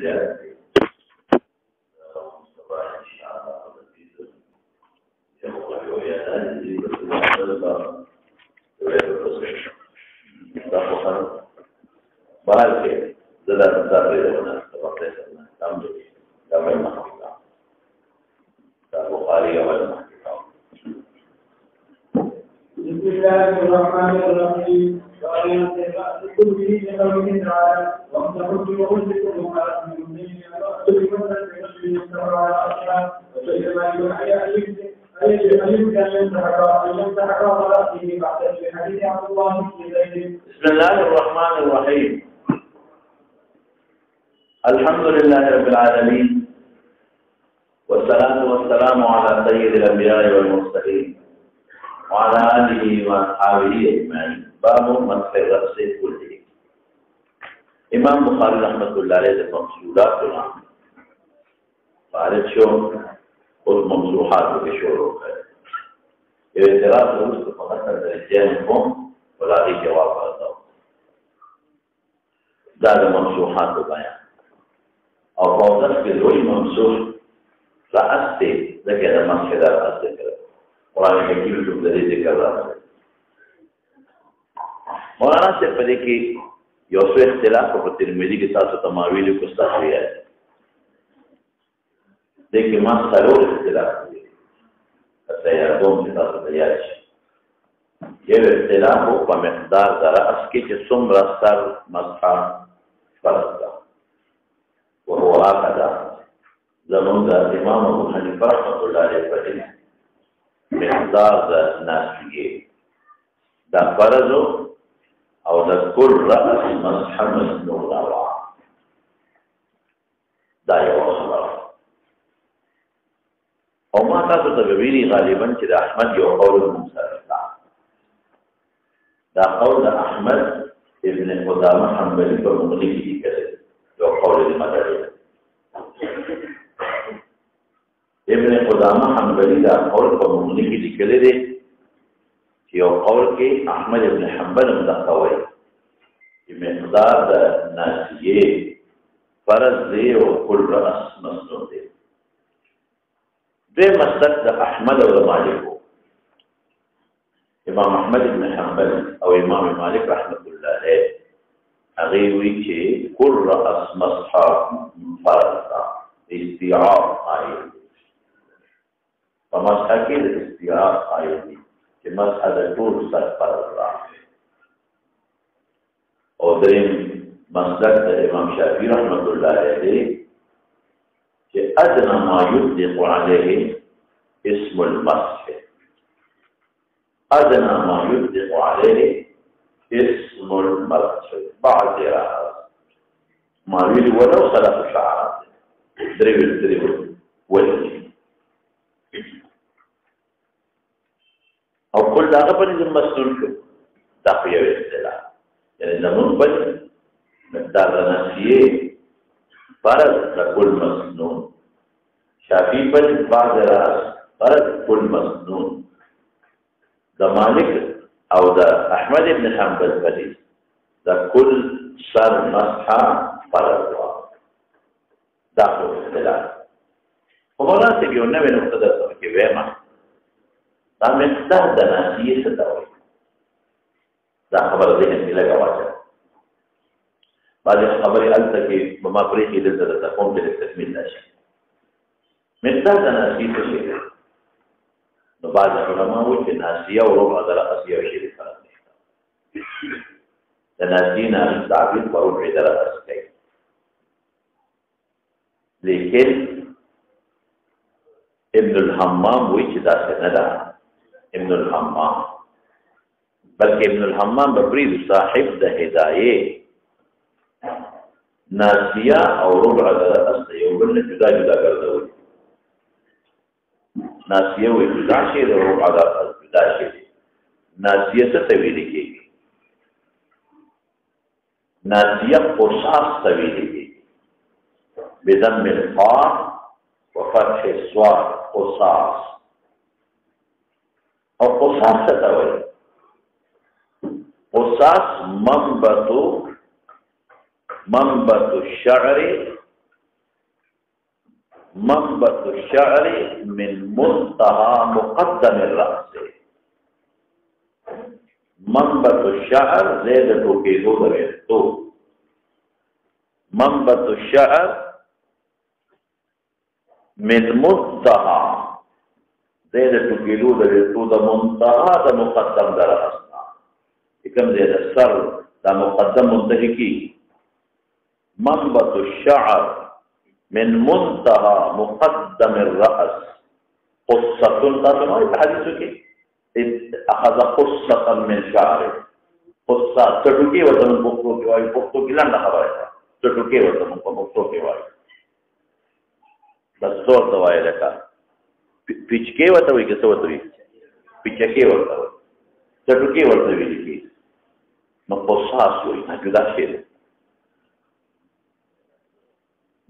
زیات دی سبا انشاءالله ولدیده یو یادانی دی بسیار دا خواهر بحال که زده مصابه دونه وقتی سرنا کام دوی داوی محقیقا دا بخاری اول محقیقا بسم الله الرحمن الرحيم كل به لقوله تعالى وامتحوا بوجهكم وقالت من المؤمنين فاقتلوا بمثل بمثل يستمر على اصلها وشيء ما يوحي أيمكن أن يمسحك ورأسه بعد حديث عبد الله بن زيد. بسم الله الرحمن الرحيم. الحمد لله رب العالمين والصلاة والسلام على سيد الأنبياء والمرسلين وعلى آله وأصحابه أجمعين. باب مسح الرأس كله. امام بخاری رحمۃ اللہ علیہ کے مقصودات فارغ شو اور ممسوحات کے شروع ہے. یہ اعتراض اس کو فقط درجے کو بلاغی جواب آتا ہو زیادہ ممسوحات کو بیان اور فوزت کے دوئی ممسوح رأس سے ذکر مسح رأس ذکر قرآن حکیم کو ذکر رہا ہے. مولانا سے پہلے کی یوسف اختلاف کو ترمذی کے ساتھ تماویل کو استحیا ہے لیکن ما ضرور اختلاف ہے تیاروں کے ساتھ تیار ہے. یہ اختلاف ہو په مقدار ذرا اس کے چې څومره سر مسح فرض ده وهو هكذا زمون امام ابو حنیفه رحمۃ اللہ علیہ فرمایي مقدار ناسیه دا فرض او د کل رأس مسح مسنون روا دا یو خبره. او ما تاسو ته ویلي غالبا چې د احمد یو قول منصرف دا قول د احمد ابن قدامه حنبلی په مغنی کې ذکر یو قول دی مدرسه ابن قدامه حنبلی دا قول په مغنی کې ذکر دی یو قول کې احمد ابن حنبل مدقوي چې مقدار د ناسیه فرض دی او کل رأس مسنون دی. دوی مسلک د احمد او مالک امام احمد ابن حنبل او امام مالک رحمت الله علیه هغه وی چې کل رأس مسح فرض استیعاب آیت په مسح کې د استیعاب آیت چې مسح د ټول سر فرض راځي. او دریم مسلک د امام شافعي رحمۃ اللہ علیہ چې ادنى ما يطلق عليه اسم المسح ادنى ما يطلق عليه اسم المسح بعد راس ما يريد ولو ثلاث شعرات دريب وجه او کل داغه په نظم مسنون شو دا په یو اصطلاح یعنی زمون په مقدار ناسیه فرض د کل مسنون شافعی په بعض راس فرض کل مسنون د مالک او د احمد ابن حنبل په د کل سر مسح فرض دا په اصطلاح په مولانا څه یو نوې نقطه درته کې وایم دا مقدار د ناسیه څه ته وایي دا خبره ذهن کې لګا واچه بعض خبرې الته کې ما پرې کې دلته قوم د تکمیل نشي مقدار د ناسیه څه شي نو بعض علماء وایي چې ناسیه او ربع د رأس یو شی فرق دی د ناسیه نه تعبیر په ربع د رأس کوي لیکن ابن الحمام وایي چې دا څه نه ده ابن الحمام بلکہ ابن الحمام ببرید صاحب د ہدایه ناسیه او ربع د رأس یو بل جدا جدا ګرځول ناسیه وی جدا شي د ربع د رأس جدا شي. ناسیه څه ته ویل کېږي ناسیه قصاص ته ویل کېږي بضم القاف وفتح الصاد قصاص او قصاص څه ته وایي قصاص منبت الشعر منبت الشعر من منتهى مقدم الرأس. منبت الشعر زید ټوکېدو د ویښتو. منبت الشعر من منتهى زید ټوکېدو د ویښتو د منتهى د مقدم د رأس نه کوم ځای د سر دا مقدم منتهي کی. منبت الشعر من منتهى مقدم الرأس. قصة تاسو نو په حدیثو کې اخذ قصة من شعره. قصة چټوکی وته په پښتو کې وایي، پښتو کې لاندې خبره ده. چټوکی وته په پښتو کې وایي. بس څور ته وایي لکه پیچکې وته وایي که څه وته وایي، پیچکې ورته وایي، چټوکی ورته ویل کېږي. نو قصاص وایي، نه جدا شی دی.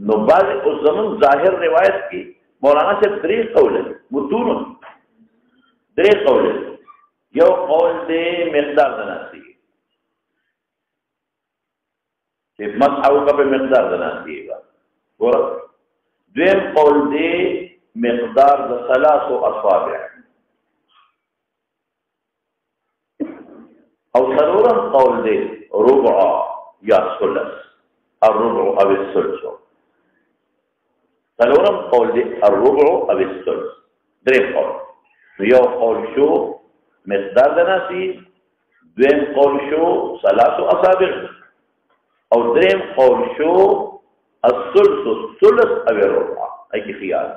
نو بعض اوس زمون ظاهر روایت کې مولانا صاحب درې قول دي، متون درې قول دي. یو قول دی مقدار د ناسی چې مسحو کا په مقدار د ناسی ګور. دویم قول دی مقدار د 3 اصابع. او څلورم قول دی ربع یا ثلث، الربع او الثلث. څلورم قول دی الربع او الثلث. دریم قول. یو قول شو مقدار د ناسی، دویم قول شو 3 اصابع، او دریم قول شو الثلث الثلث او الربع. ای کی خیال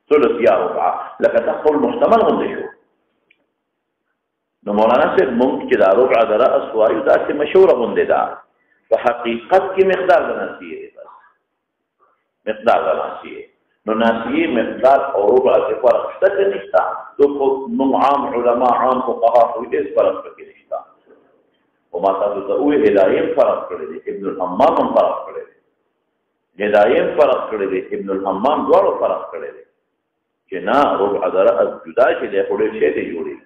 ثلث یا ربع لکه تقول محتمل غوندې شو. نو مولانا صاحب مونږ چې دا ربع د رأس وایو دا چې مشهوره غوندې ده، په حقیقت کې مقدار د ناسی دی. بس مقدار د ناسی. نو ناسی مقدار او ربع کې فرق شته که نشته؟ نو عام علما عام فقها خو هیڅ فرق پکې نشته. او ما تاسو ته وویل هدایم فرق کړی دی، ابن الحمام هم فرق کړی دی، هدایم فرق کړی دی، ابن الحمام دواړو فرق کړی دی چې نه ربع د رأس جدا شي دی، خو ډېر شی دی جوړېږي.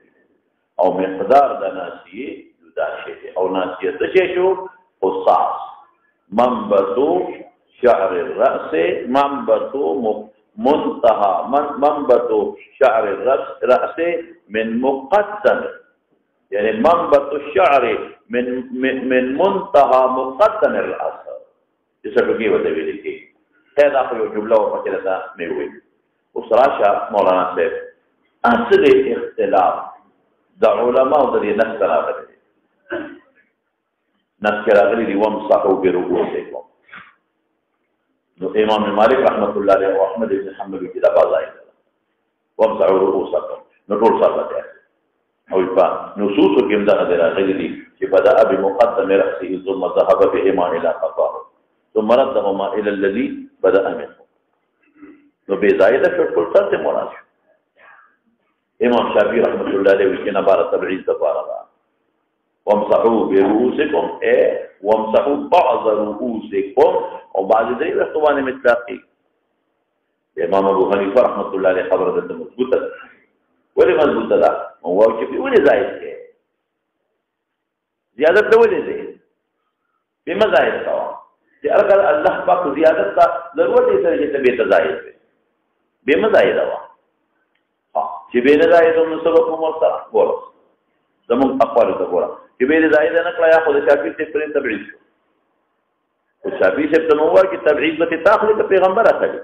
او مقدار د ناسی جدا شي دی. او ناسی څه شی شو؟ قصاص. منبتو شعر الرأس منبتو منتهى منبت شعر الرأس من مقدم، يعني منبت الشعر من منتهى مقدم الرأس. جسا بکی وته ویل کی هدا خو جمله او فکرته مې وې. اوس راشه مولانا صاحب اصل اختلاف د علماء د دې نص راغلي دي وامسحوا برؤوسكم. نو امام مالک رحمت الله علیه او احمد بن حنبل کې دا بازای وامسحوا رؤوسكم. نو ټول سره ده او په نصوص کې هم دا راغلي دي چې بدا بمقدم رأسه ثم ذهب بهما الى قفاه ثم ردهما الى الذي بدا منه. نو بے زائده ټول سره مراد. امام شافعی رحمت الله علیه کې نه بار تبعیض دپاره وامسحوا برؤوسكم وامسحوا بعض رؤوسكم. او بعض دې وختو باندې مطلقي. امام ابو حنیفه رحمت الله علیه خبره ده مضبوطه ده. ولې مضبوطه ده؟ او چې په ولې زائد کې زیادت ته ولې دي؟ به مزاید کا چې اگر الله پاک زیادت کا ضرورت یې سره چې به تزاید به مزاید وا چې به زائد نو سبب کوم سره ګور زمون اقوال ته ګور چې به زائد نه کړیا خو د شافعي ته پرې تبعیض او شافعي څخه ته نو وايي چې تبعیض به تاخذ د پیغمبر اخلي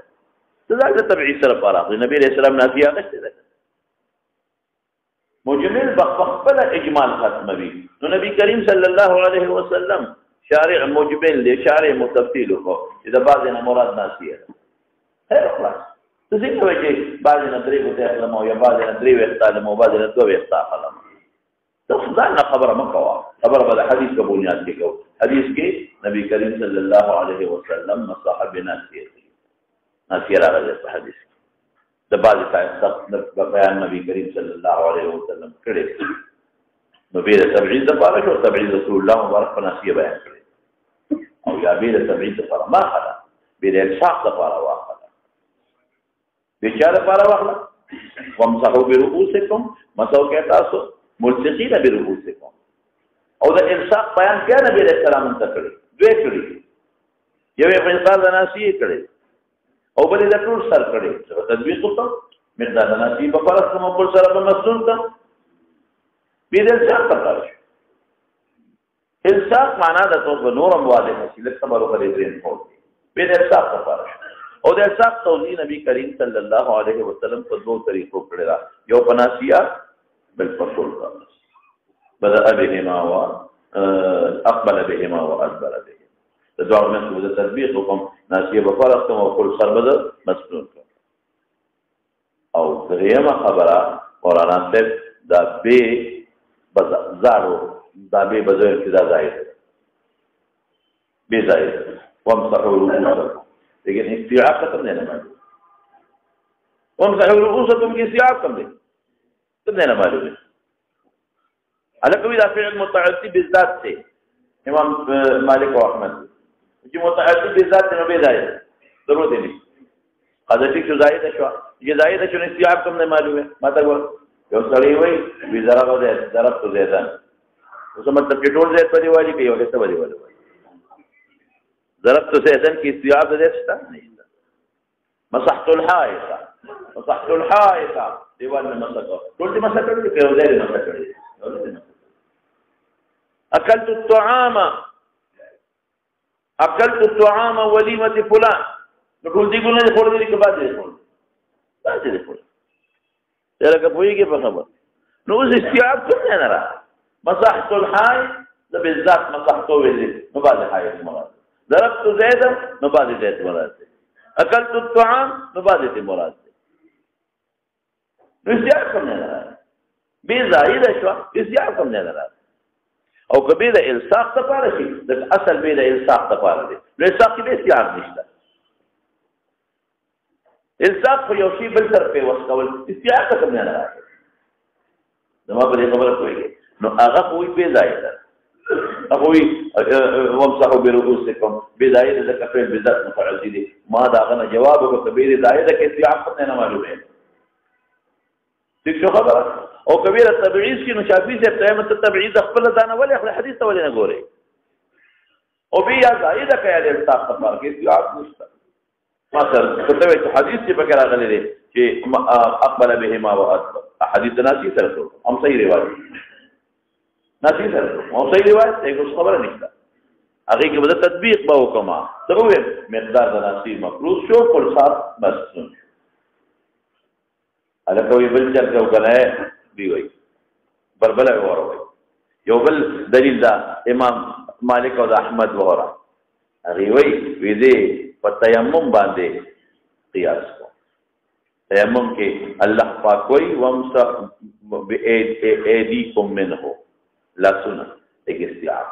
څنګه تبعیض سره پاره نبی رسول الله نافیه نشته ده مجمل بخبل اجمال ختموي. نو نبی کریم صلی الله علیه وسلم شارع مجمل دی، شارع متفصیل کو اذا بعض نه مراد ناسیه هر خلاص څه څنګه وایي چې بعض نه درې وته علم او یا بعض نه درې وخت علم او بعض نه دوه وخت علم. تفضلنا خبره مکوا خبره بل حدیث په بنیاد کې کو. حدیث کې نبی کریم صلی الله علیه وسلم مصاحب ناسیه راغلی په حدیث د بعض سخت بیان نبی کریم صلی الله علیه وسلم کړي. نو به تبعیض د پاره شو تبعیض رسول الله مبارک په ناسیه بیان کړي او یا به تبعیض د پاره ما خلا به د الشاق د پاره واخلا به چا د پاره واخلا وامسحوا برؤوسکم مسو کې تاسو ملتقین برؤوسکم او د الشاق بیان کړه نبی رسول الله ته کړي دوی کړي یو په انسان د ناسیه کړي او بلې د ټول سر کړي چې تطبیق وکړم مقدار د ناسی په فرض کوم کول سره په مسنون ته به د څه پکار شي الساق معنا د تو نورم واضح شي لکه خبرو کوي درین کو به د الساق پکار شي او د الساق توضیح نبی کریم صلی الله علیه وسلم په دوه طریقو کړی دا یو پناسیا بل فصول کا بدا بهما و اقبل بهما وادبر بهما د دوه من د تطبیق کوم ناسیه په فرض کوم کول سره بده مسنون او دریمه خبره قرآن صاحب دا به زارو دا به بزرگ کی دا زائد به زائد وامسحوا رؤوسكم لیکن استیعاب ختم نہیں معلوم وامسحوا رؤوسكم کی استیعاب کم نہیں معلوم ہے على دا فعل متعدی بالذات سے امام مالک و احمد جو متعدی بالذات سے به زائد ضرورت نہیں قضا ٹھیک جو زائد شو یہ زائد شو استیعاب کم نہیں معلوم ہے مطلب یو سړی وای وی ضرب ده ضرب تو زیاده اوس مطلب چې ټول زیات پدی والی کوي او څه پدی والی ضرب تو زیادن کی استیعاب ده څه نه مسحت الحائط دیوال میں مسح ټول دې مسح کړی کې او زیات مسح کړی اكلت الطعام وليمه فلان ټول دې ګونه خور دې کې بعد دې خور لکه پوهیږي په خبر نو اوس استیعاب کوم نه را مسحت الحائط د بالذات مسحتو ویلې نو بعد حائط مراد ضربت زيدا نو بعد زيد مراد اكلت الطعام نو بعد دې مراد نو استیعاب کوم نه را به زائد شو استیعاب کوم نه را او کبه د الصاق ته پاره شي د اصل به د الصاق ته پاره دي نو الصاق کې استیعاب نشته الصاق په یو شی بل سره په وسکول استیعاب ته نه راځي زما په دې خبره کوي نو هغه کوئی به زائد هغه وي ومسحوا برؤوسكم بزائد د کفر بذات مفعول دي ما دا غنه جواب کو کبیر زائد کې استیعاب نه معلومه دي څه خبره او کبیر تبعیض کې نو شافعی سے قیامت تبعیض خپل ځانه ولې خپل حدیث ته ولې نه ګوري او بیا زائد کیا د الصاق ته کې استیعاب نشته مثلا کته وی حدیث چې پکې راغلي دي چې اقبل بهما وادبر احادیث ناسی سره هم صحیح روایت ناسی سره هم صحیح روایت ته خبره نشته هغه کې بده تطبیق به وکما ته وې مقدار د ناسی مفروض شو کل صار بس الکوې بل چې وکړای دی وای بربل وروي یو بل دلیل دا امام مالک او احمد وره هغه وی دې په تیمم باندې قیاس کو تیمم کې الله پاک کوئی ومسح بأيديكم منه لا سنه ایک استیعاب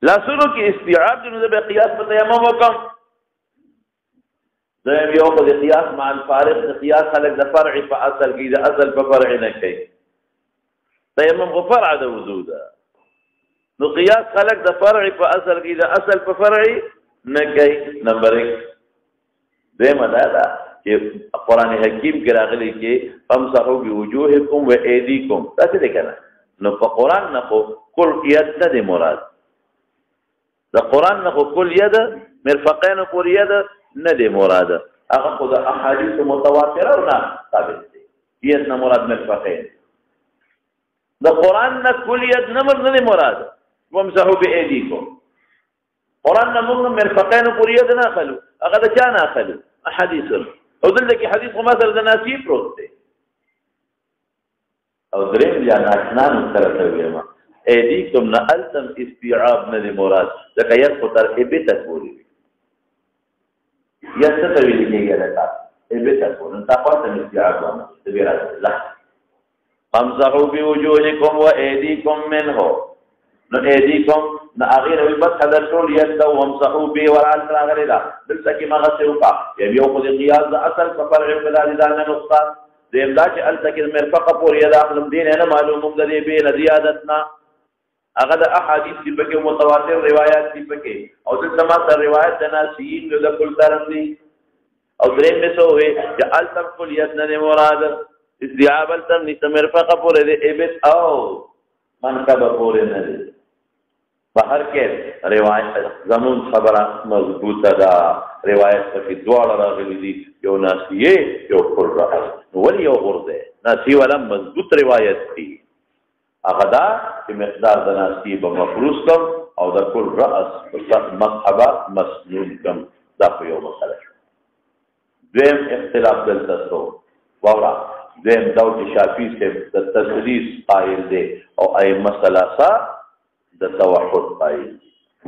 لا سنه کې استیعاب د قیاس په تیمم وکم زم یو په قیاس مع الفارق قیاس خلق د فرع په اصل کې د اصل په فرع نه کوي تیمم په فرع د وضو ده نو قیاس خلق د فرع په اصل کې د اصل په فرع نه کوي نمبر 1 دیمه دا چې قران حکیم کې راغلي چې فمسحوا بوجوهکم وایدیکم تاسو دې کنه نو په قران نه کل ید نه مراد د قران نه کل ید مرفقین کل ید نه دی مراد هغه خو د احادیث متواتره نه ثابت دي ید نه مراد مرفقین د قران نه کل ید نه مراد ومسحوا بایدیکم قران نه موږ مرفقین کل ید نه اخلو هغه د چا نه اخلو احادیث او دلته کې حدیث خو مثلا د ناسی پروت دی او دریم یا ناشنان سره کوي ما ایدیکم نه التم استیعاب نه مراد ځکه یې په تر ایبه تکوري یا څه ته ویل کېږي دا ایبه تکوري تا پاتې استیعاب نه دی راځي لا امسحوا بوجوهکم وایدیکم منه نو ایدیکم نا اغیر وی بس حضر ټول یده ومسحوا به ورال راغلی دا دلته کې ما غسه وکا یو خو د قیاس د اصل په فرع په دالانه نقطه د املاج التکر مرفقه پور یدا اقلم دین نه معلوم د دې به زیادتنا هغه د احادیث په کې متواتر روایت دي په کې او د سماع روایت د ناسین د کل ترم دي او درې مې سو وي چې التم کل ید نه مراد استیعاب التم نستمرفقه پور دې ایبت او من کبه پور نه دي بهر کې روایت زمون خبره مضبوطه ده روایت په دواړه راغلي دي یو ناسیه یو کل راس ولي یو غرضه ناسی ولا مضبوط روایت دي هغه دا چې مقدار د ناسی به مفروض کم او د کل راس مصحبه مسنون کم دا په یو مسله دویم اختلاف دلته سو وورا دویم داود شافعي سے د تسلیث قائل دي او ائمه ثلاثه د توحد قائل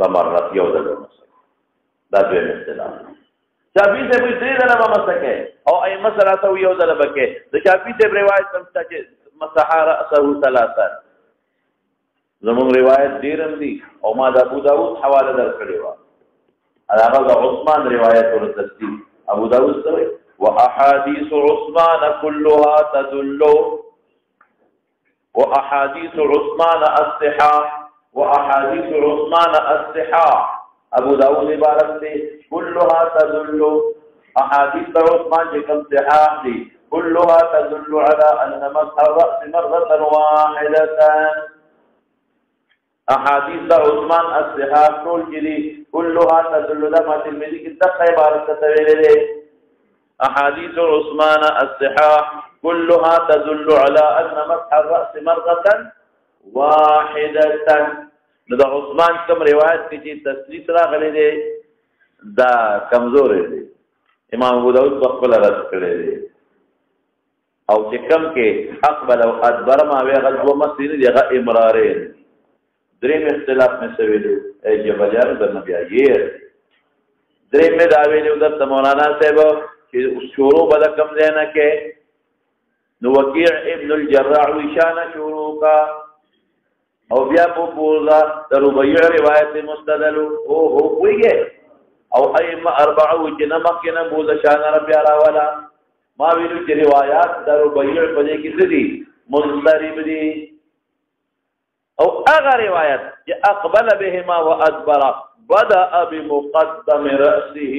بمرت یو د مسله دا دویم اختلاف شافعي سے به دې نه مسکه او ائمه ثلاثه یو د لبکه د شافعي سے روایت سمته چې مسح راسه ثلاثه زمون روایت ډیرم دي او ما د ابو داود حواله درکړې و هغه د عثمان روایت ورته ابو داود سوي واحاديث عثمان كلها تدل واحاديث عثمان الصحاح واحاديث عثمان الصحاح ابو داود عبارت سے كلها تدل احاديث عثمان جكم صحاح دي كلها تدل على ان مسح الراس مره واحده احاديث عثمان الصحاح طول جري كلها تدل لما تلميذ کی دغه عبارت ته ویلې احاديث عثمان الصحاح كلها تدل على ان مسح الراس مره واحده دا عثمان کوم روایت کې چې تسلیث راغلي دي دا کمزور دي امام ابو داود په خپل رد کړی دی او چې کوم کې اقبل او ادبر ما وی غو مسین دی هغه امرارین دریم اختلاف میں سویلو اے جبجان در نبی آئیر دریم میں دعویلو در مولانا صاحب کہ شروع بدا کم دینا کہ نوکیع ابن الجراح وشانا شروع کا او بیا پو پوزا در ربیع روایت مستدلو او ہو کوئی گئے او ایم اربعو جنمک نبوز شانا ربی راولا ما ویلو چی روایات در ربیع پدے کسی دی مضطرب دی او اغا روایت کہ اقبل بهما وادبر بدأ بمقدم رأسه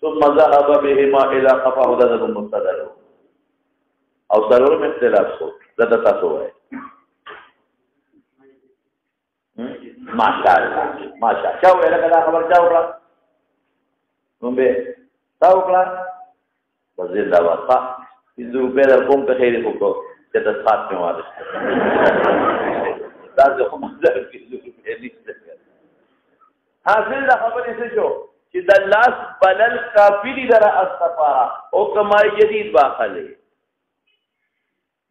ثم ذهب بهما الى قفاه ذهب مستدل او ضرور میں اختلاف سو زدہ تاسو ہے ماشاءاللہ ماشاءاللہ چاو ہے لگا خبر چاو را نمبے چاو کلا وزید دعوات خواہ اس روپے در قوم پہ خیری خوکو چیتا ساتھ میں وارش دازه خو مزر کې ضروري نشته حاصل دا خبرې څه شو چې د لاس بلل کافی دي در استفاره او کما جدید باخله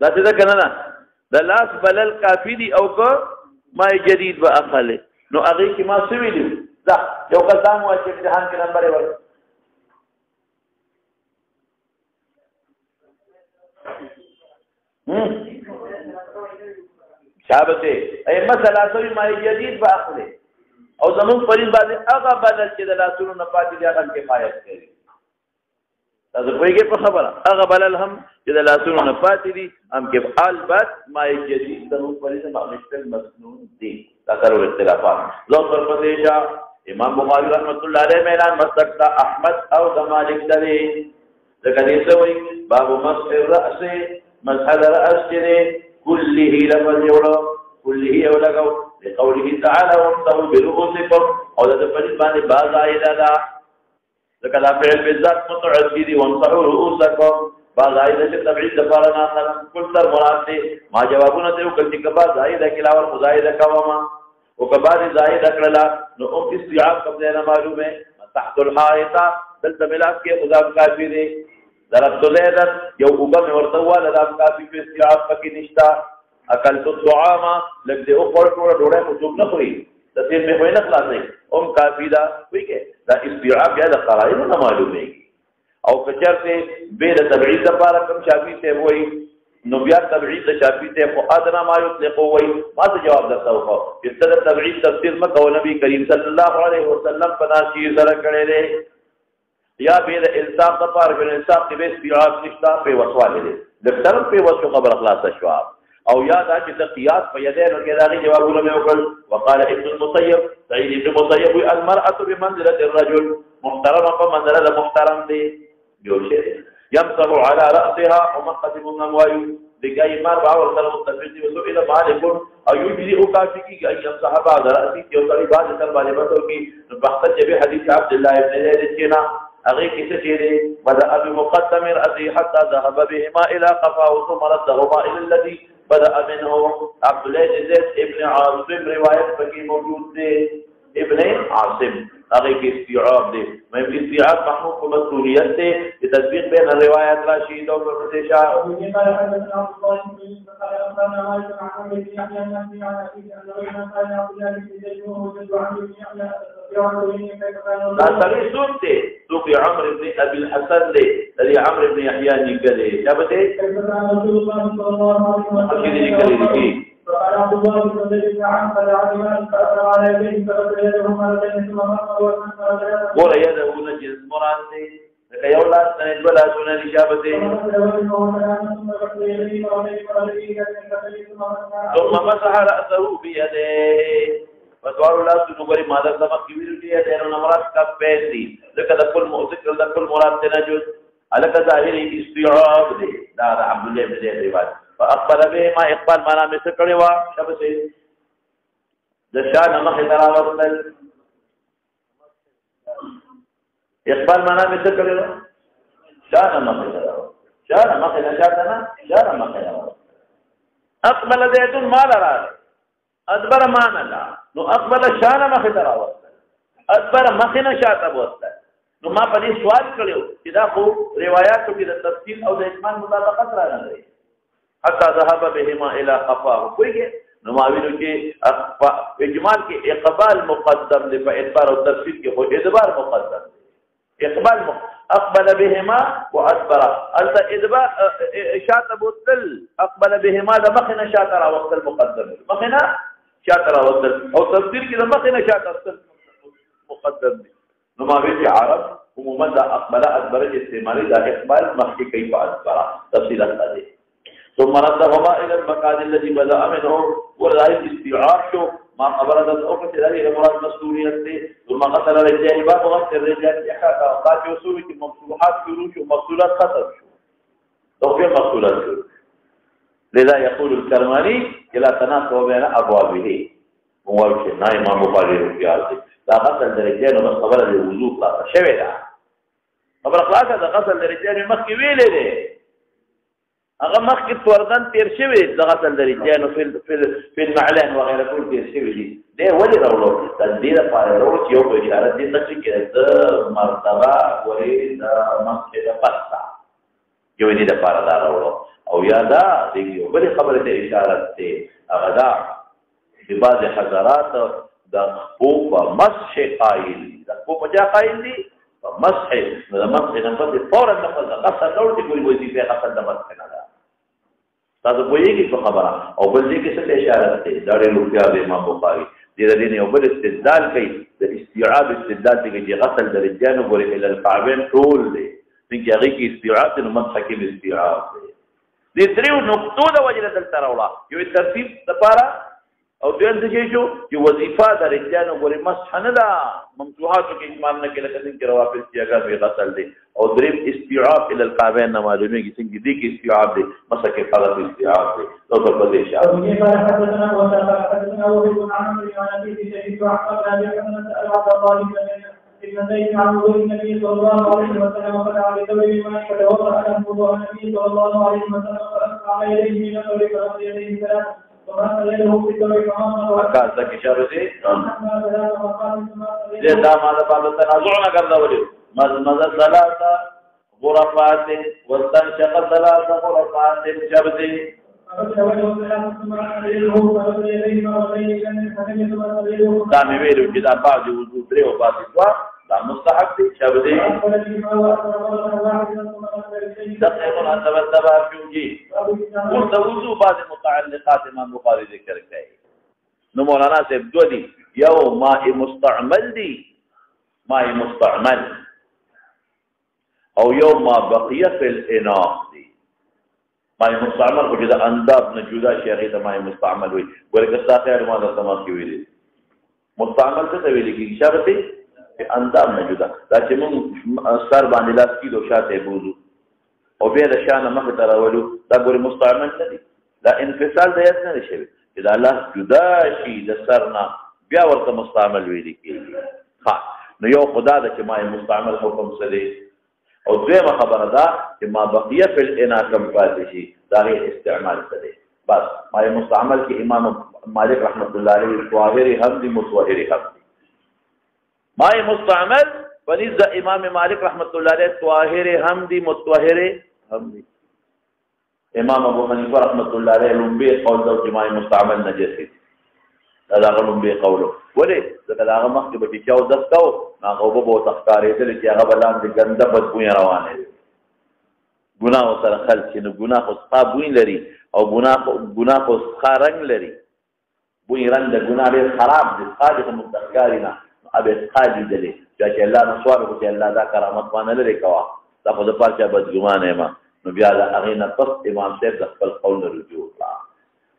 دا څه ده کنه نه د لاس بلل کافی دي او کما جدید باخله نو هغه کې ما څه ویلو دا یو قسم وا چې امتحان کې نمبر ورک شابته ای مسله سوی ما جدید باخله او زمون فرین باندې هغه بدل چې د لاسونو نه پاتې دي هغه کفایت کوي تاسو پوهیږئ په خبره هغه بدل هم چې د لاسونو نه پاتې دي هم کې البته ما جدید زمون فرین باندې مسنون دي دا سره اختلافات لو پر پدېشا امام بخاری رحمت الله علیه اعلان مسلک احمد او د مالک دلی ځکه دې سوی باب مسح الراس مسح الراس كله لفظ يوړو كله یو لګاو لقوله تعالى وامسحوا برؤوسكم او د په باندې باز عائله دا ځکه دا فعل بالذات متعدي وامسحوا رؤوسكم باز عائله چې تبعید د فارنا خلق کل تر مراد دي ما جوابونه ته وکړي کبا زائده کلاور مزایده کوما او کبا زائده کړلا نو او استیعاب قبل نه معلومه تحت الحائط دلته ملاک کې مضاف کافی دي ضربت زیدن یو اوبه مې ورته وواله دا کافي په استیعاب پکې نشته اکلت الطعام لږ دې وخوړ ټوله ډوډۍ خو څوک نه خوري تصویر مې خو نه خلاصوي هم کافي ده پوهېږې دا استیعاب بیا د قرائنو نه معلومېږي او که چېرته بې د تبعید دپاره کوم شافعي صاحب وایي نو بیا تبعید د شافعي صاحب خو ادنا ما یطلقو وایي ما څه جواب درته وکړو چې ته د تبعید تفسیر مه کوه نبي کریم صلی الله علیه وسلم په ناشي سره کړی دی یا بیر الزام د پاره بیر الزام کې به استیعاب نشتا په وسواله دي د طرف په وسو خبر خلاص شو او یا دا چې د قیاس په یدینو کې داغي جوابونه مې وکړ وقال ابن المسيب سعيد ابن المسيب المرأة بمنزلة الرجل محترمة فمنزلة محترم دي جو شيء يمسح على رأسها ومن قدم النوايو لګي مار باور سره متفق دي وسو الى مالک او یجري او کافی کی ای صحابه دراسي یو طالب باز تر باندې وته کی بحث به حدیث عبد الله ابن زید کینا هغه کیسه چیرې بدا ابي مقدم راسي حتى ذهب بهما الى قفا ثم ردهما الى الذي بدا منه عبد الله بن زید ابن عاصم روایت پکې موجود دی ابن عاصم هغه کې استيعاب دی مې استيعاب محمود کو مسئولیت دی چې تطبیق بین روایت راشد او پردیشا دا سړي څوک دی څوک عمرو بن ابي الحسن دی الذي عمرو بن يحيى نګلې دا به دی فقال عبد الله بن زيد عن فدعا لمن فأثر على يديه فغسل يده مرتين ثم مر ور يده نجس مراتي كيولا سند ولا سنن الاجابه ثم مسح رأسه بيده فدعا الله سنغري ماذا سبق كبيرتي يده نمرات كبيتي لقد كل مؤذكر كل مراد تنجس على ظاهري استيعاب دي دا عبد الله بن زيد روایت فاقبل به ما اقبال معنا مست کړي وا شب سي د شان مخ دراوستل اقبال معنا مست کړي وا شان مخ دراوستل شان مخ نه شاتنه شان مخ دراوستل اقبل زيد ما لرا ادبر معنا لا نو اقبل شان مخ دراوستل ادبر مخ نه شاته وستل نو ما په دې سوال کړو چې دا خو روایتو کې د تفصیل او د اجمال مطابقت را نه لري حتى ذهب بهما الى قفاه کوئی نو ما ویلو چې اجمال کې اقبال مقدم دی په ادبار او تفصیل کې خو ادبار مقدم دی اقبال اقبل بهما وادبر الت ادبار شاته بوتل اقبل بهما د مخنه شاته را وقت المقدم مخنه شاته را وقت او تفصیل کې د مخنه شاته مقدم دی نو ما ویل چې عرب عموما دا اقبل ادبر استعمالي دا اقبال مخکې کوي په ادبر تفصیلات دي ثم ردهما الى المكان الذي بدا منه ورأيت استيعاب شو ما قبلت الاخت ذلك مراد مسؤوليت ثم قتل الرجال باب غسل الرجال احاطه اوقات وصول المصلوحات شروع ومصلولات خطر شو توفيق مصلولات شو لذا يقول الكرماني لا تناسب بين ابوابه هو نائم امام بخاري رضي الله لا غسل الرجال وقبل الوضوء لا شوي ده قبل خلاص ده غسل الرجال مخكي ویلې ده هغه مخکې توردن تیر شوی د غسل د رجالو په المعلن وغیره ټول تیر شوی دي دی ولې راوړو د دې لپاره راوړو چې یو په اشاره دې څه کې د مرتبه ورې د مسجد پستا یو دې لپاره دا راوړو او یادا دې یو بل خبره ته اشاره ده هغه دا د بعض حضرات د خو په مسح قائل د خو په جا قائل دي مسح د مسح نه په فورا د غسل نور دي کوئی وظیفه غسل د مسح نه ده تاسو پوهیږئ په خبره او بل دې کې څه اشاره ده دا ډېر لوړ دی امام بخاري دې دې یو بل استدلال کوي د استيعاب استدلال دی چې غسل د رجال ورې ال الكعبين ټول دی څنګه هغه کې استيعاب نو مسح کې استيعاب دی دې دریو نقطو د وجه دلته راوړه یو ترتیب لپاره او دین څه شو چې وظیفه د رجال ورې مسح نه ده ممسوحات کې اجمال نه کې لکه څنګه روافل چې هغه به غسل دی او دریم استيعاب ال الكعبين نه معلومیږي څنګه دې کې استيعاب دی مسح کې فرض استيعاب دی نو په دې اشاره ابن زيد عن وضوء النبي صلى الله عليه وسلم فتح بثوب ما فتوضا له وضوء النبي صلى الله عليه وسلم فاسقى على يديه من الثوب فغسل يديه ثلاثا وغسل يده في الثوب وكان ذاك اشاره دي دا ماذا بعد تنازعنا ګرځولې مزمزه ثلاثه غرفات واستنشق ثلاثه غرفات جبدي دا مې ویلو چې دا بعض وضو درې او بعض دوا دا مستحب دي شابه تقریبا تبع کیږي ورته وضو بعض متعلقات امام بخاري ذکر کوي نو مولانا صاحب دو دي یو ماء مستعمل دي ماء مستعمل او یو ما بقيه في الاناء دي ماء مستعمل خو چې د انداب نه جدا شي هغه ته ماء مستعمل وي ورکه ساته ما د سمات کې ویلي مستعمل څه ته ویل کېږي شرط په انداب نه جدا دا چې موږ سر باندې لاس کې دوه شاته بوزو او بیا د شان مخ ته راولو دا ګوري مستعمل نه دي دا انفصال د یاد نه شي چې دا الله جدا شي د سرنا بیا ورته مستعمل ویل کیږي ها نو یو خدا د چې ما مستعمل حکم سره او دویمه خبره ده چې ما بقیه فی الاناکم پاتې شي دا استعمال سره بس ما مستعمل کې امام مالک رحمت الله علیه طاهر هم دي مطهر هم دي ما مستعمل ونیز امام مالک رحمت الله علیه طاهر هم دي مطهر هم دي امام ابو حنیفه رحمت الله علیه لومبي قول د جماع مستعمل نجس دا هغه لومبي قولو ولې ځکه دا هغه مخکې به کیاو دستو هغه به تخکارېدل چې هغه بلان دي ګنده بدبوی روانه دي ګناه سره خلک نو ګناه خو صابوین لري او ګناه خو خارنګ لري بوی رنګ د ګناه ډېر خراب دي خالق متخکارینا ابه قاضي دي چې الله نسوار کو چې الله دا کرامت باندې لري کوا دا په د پارچا بدګمانه ما نو بیا دا هغه نه پس امام صاحب د خپل قول رجوع کړه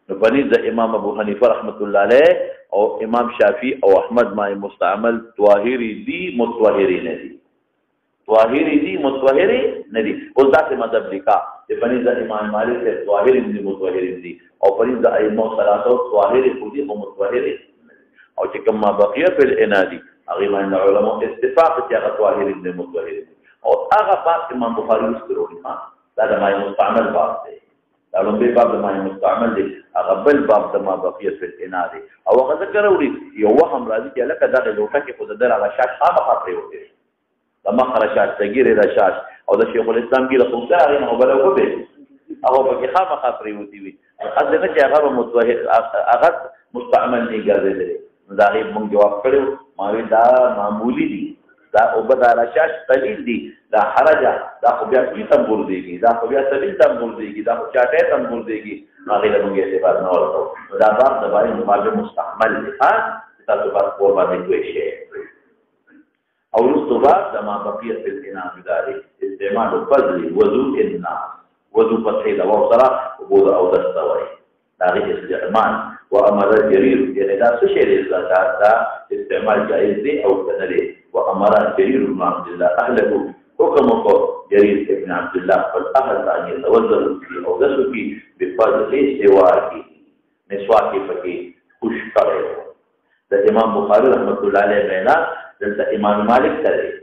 نو پنځ د امام ابو حنیفه رحمت الله علیه او امام شافعی او احمد ما مستعمل طاهری دي متطهری نه دي طاهری دي متطهری نه دي او ذات مذهب لیکا چې پنځ د امام مالک ته طاهری دي متطهری دي او پنځ د ائمه ثلاثه طاهری خو دي او متطهری او چې کوم ما بقیه په الانادي هغه باندې علماء اتفاق چې هغه طاهری دي متطهری او هغه باب امام بخاری وسترونی دا د ما مستعمل باب دی دا لومبي باب د ما مستعمل دی هغه بل باب د ما بقیه په الانادي او هغه ذکر وړي یو وهم راځي چې لکه دغه لوټه کې خود در هغه شاش خامخا پرې وتی د مخرجات تغیر د شاش او د شیخ الاسلام کې له خو هغه نه بل او به هغه په خامخا پرې وتی وي خاصه نه چې هغه متوهر هغه مستعمل نه ګرځي دا غي مونږ جواب کړو ما دا معمولی دي دا او بدل شاش قلیل دي دا حرجه دا خو بیا کی تنبور دیږي دا خو بیا سبیل تنبور دیږي دا خو چاټه تنبور دیږي هغه له موږ اعتبار نه ورته دا باب د باندې ماجه مستعمل دي ها تاسو په کور باندې کوی شي او رسو باب د ما بقیه په الانام داري استعمال فضل وضوء الناس وضوء فتح دا او سره وضوء او دستوي دا غي استعمال وامر جرير يعني دا څه شی دی دا استعمال جائز دی او کنه دی وامر جرير بن عبد الله اهله حكم جرير ابن عبد الله فالاهل ان يتوضا في او دسو کی بفضل سواکی مسواکی پکې خوش کړو د امام بخاری رحمت الله علیه مینا د امام مالک سره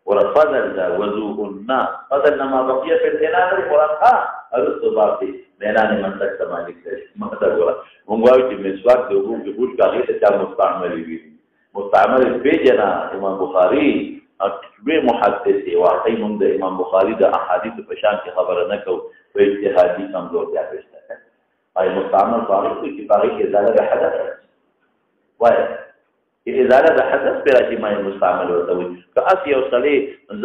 ورفضل ذا وضوء الناس فضل ما بقي في الاناء القران ارسطو باطي مینا نه منطق مالک سره مقدر ولا مونږ چې مسواک د وګړو کې خوش کاږي ته مستعمل وي مستعمل به جنا امام بخاری اکبر محدث واقعي من د امام بخاری د احادیث په شان کې خبره نه کو په اجتهادي کمزور ځای پېښته ay مستعمل فارغ کې فارغ کې ازاله د حدث وای ازاله د حدث پر چې ما مستعمل ورته وي که اس یو صلی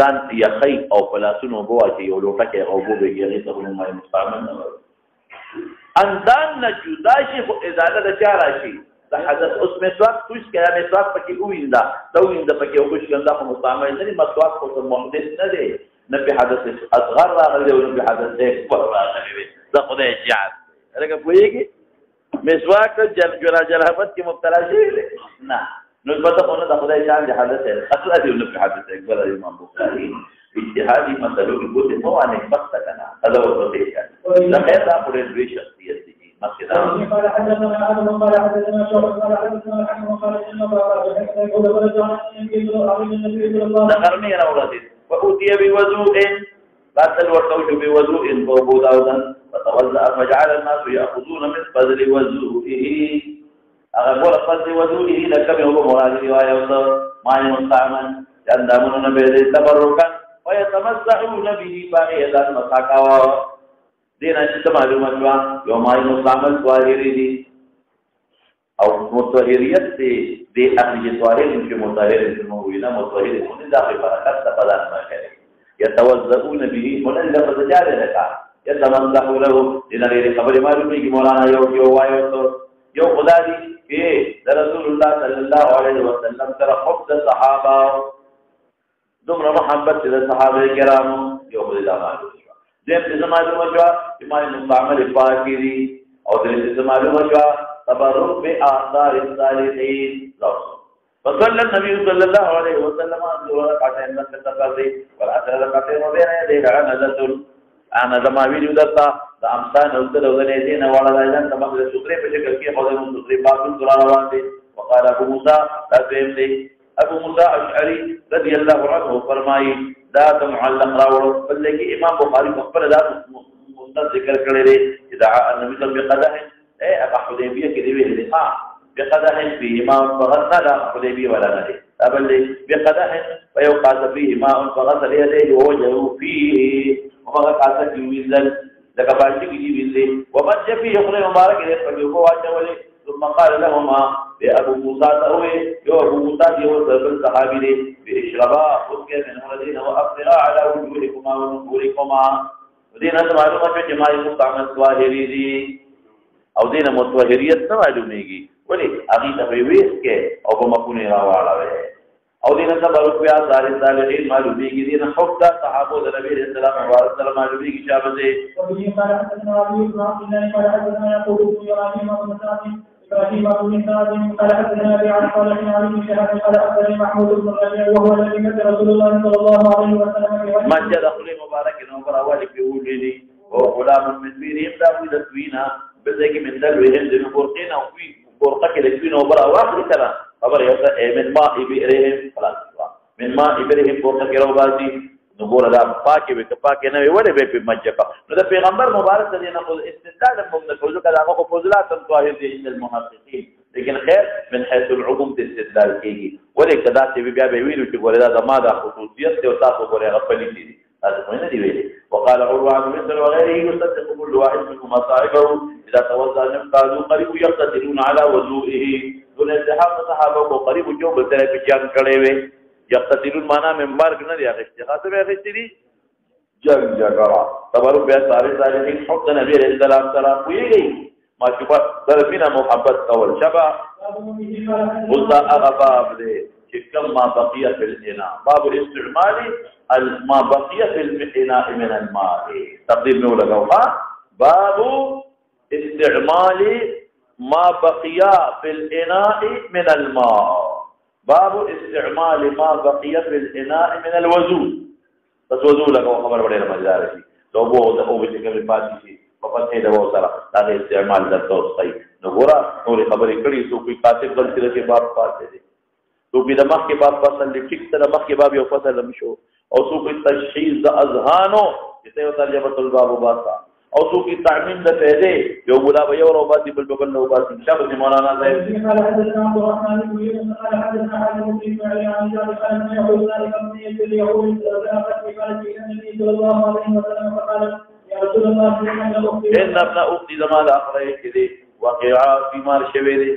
ځان یخی او پلاسونو بوا چې یو لوټه کې او بو به یې ته ما مستعمل نه اندان نه جدا شي خو ازاله د چا راشي د حدث اوس مسواک خوش کړه مسواک پکې ویندا دا ویندا پکې خوش کنده خو مستعمل نه مسواک خو محدث نه دی نه په حدث اصغر راغلی او نه په حدث اکبر راغلی دا خدای اجازه هغه کویږي مسواک جلحبت کې مبتلا شي نه نو پته خو نه د خدای شان د حدث اصل دی نه په حدث اکبر امام بخاری اجتهادي مسلو کې کوته مو باندې وخت کنه دا ورته دا خیر دا پوره دوی شخصیت دي قال حدثنا ادم قال حدثنا شعبة قال حدثنا الحكم قال انما ذكرني انا اولادي فأتي بوضوء باتل ورتوج بوضوء فوضوء داودا فتوضأ فجعل الناس يأخذون من فضل وضوئه اغبر فضل وضوئه لكم هو مراد روايه ما مستعمل يندمون به تبركا ويتمسحون به باقي مساكا دین چې معلومات وا یو مای مستعمل ظاهری دي او متطهریت دي د اهلی ظاهر چې متطهر شنو وینا متطهر دي د برکت ته بدل نه کوي يتوضؤون به من لفظ جار لك يتمنح له دین لري خبر معلومه کی مولانا یو وایو یو خدا دي چې رسول الله صلی الله علیه وسلم سره خود صحابه دومره محبت د صحابه کرامو یو خدای معلوم دیم چې معلومه شو چې ما مستعمل پاکي او دې چې معلومه شو تبرک به آثار الصالحین فصلى النبي صلى الله عليه وسلم ظهر ركعتين من التفاضل والعصر ركعتين وبين يديه نزلة انا زما ویډیو درته د امثال او د ولې نه وړه ځان د مخ د سوتري په شکل کې خو د سوتري باطل سره روان دي. وقال ابو موسى تاسو دي ابو موسى اشعري رضی الله عنه فرمایي دا د معلق راوړو بلکې امام بخاري خپل ذات مستند ذکر کړی دی اذا النبي صلی الله علیه وسلم اے ابو حدیبیه کې دی ویل دي بقدح فيه ماء فغسل حديبيه ولا نهي قبل بقدح ويقاس فيه ماء فغسل يديه ووجهه فيه وما قاس ينزل لك باشي ينزل ومد فيه يخرج مبارك اليه فجوه واجه ثم قال لهما بأبو موسى تأوي يو أبو موسى يو الصحابي بإشربا خذك من الذين وأفطرا على وجوهكما ونقولكما ودين هذا معلومة جماعي مستعمل سواهري او دینه متوهریت نه معلومیږي ولی هغه ته ویس کې او په مخونه راوړاوي او دینه ته بل بیا صالح صالحین معلومیږي دینه حق د صحابه د نبی رسول الله مبارک سره معلومیږي چې هغه دې ابراهيم ابو مسعود قال حدثنا ابي عن صالح بن علي بن شهاب قال اخبرني محمود بن ربيع وهو الذي مات رسول الله صلى الله عليه وسلم من جاء دخل مبارك نوبر اولي في وجهه وهو غلام من بيرهم داوي دسوينا بذلك من دلوهم ذي فرقين او في فرقه كده وبر واخر كلام خبر يوسف من ماء ابراهيم خلاص من ماء ابراهيم فرقه كده وباسي نور دا پاکي به پاکي نه وړي به په مجبا نو د پیغمبر مبارک دې نه خو استدلال موږ نه کوو کله هغه فضلات ظاهر دي عند المحققين لیکن خیر من حيث العموم استدلال کیږي ولې کدا چې بیا به ویلو چې ګوره دا ما د خصوصیت او تاسو ګوره غفلې دي تاسو نه دی ویلي وقال عروه عن مثل وغيره يصدق كل واحد منهم مصائبه اذا توضا قالوا قريب يقتدرون على وضوئه دون التحام صحابه قريب جو بتره په جان کړي وي یقتدرون معنا منبر نه دی هغه استغاثه به غشتري جنگ جګړه تبرو بیا ساري صالحین حق نبی رسول الله سره کوي ما چې په دربینه محبت کول شبا قلت اغباب دې چې کم ما بقيه في الاناء باب الاستعمال ما بقيه في الاناء من الماء تقدير نو لگاو باب استعمال ما بقيه في الاناء من الماء باب استعمال ما بقي في الاناء من الوضوء بس وضوء لگاو خبر بڑے مزدار شي تو وہ او به کې پاتې شي په پته دا و سره دا استعمال درته صحیح نو ګورا نور خبرې کړي سو کوئی کاتب غلطی لکه باب پاتې دي تو په دماغ کې باب فصل ټیک سره مخ کې باب یو فصل مشو او سو کوئی تشخیص د اذهانو چې ته ترجمه الباب وباسا او سو کی تعمیم د پیدې یو مولا به یو رو باندې بل بل نو باندې شابه مولانا صاحب قال حدثنا عبد الرحمن بن يوسف قال حدثنا حاتم بن اسماعيل عن جابر قال من يقول ذلك من اليهود ذهبت في قال النبي صلى الله عليه وسلم فقال يا رسول الله ان ابن اختي زمان اخره كده وقعا في مار شويده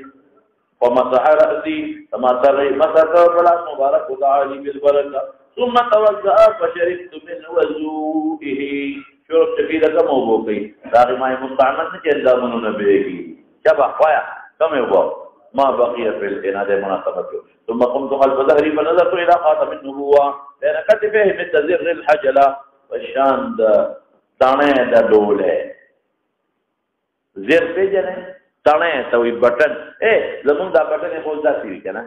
ومسح راسي كما ترى مسح بلاس مبارك ودعاني بالبركه ثم توضا فشربت من وضوئه شرب تفید کم ہو گئی داغی مائی مستعمل نے چیز دامنوں نے بیگی کیا بخوایا کم ہو ما بقیہ فی الاناد مناسبت ثم قمت خلف ظهری فنظرت الى خاتم النبوة لأن کتفه مثل ذر الحجلة والشان تانے دا ڈول ہے زر پہ جنے تانے توی بٹن زمون دا بٹن خوز دا سیوی کنا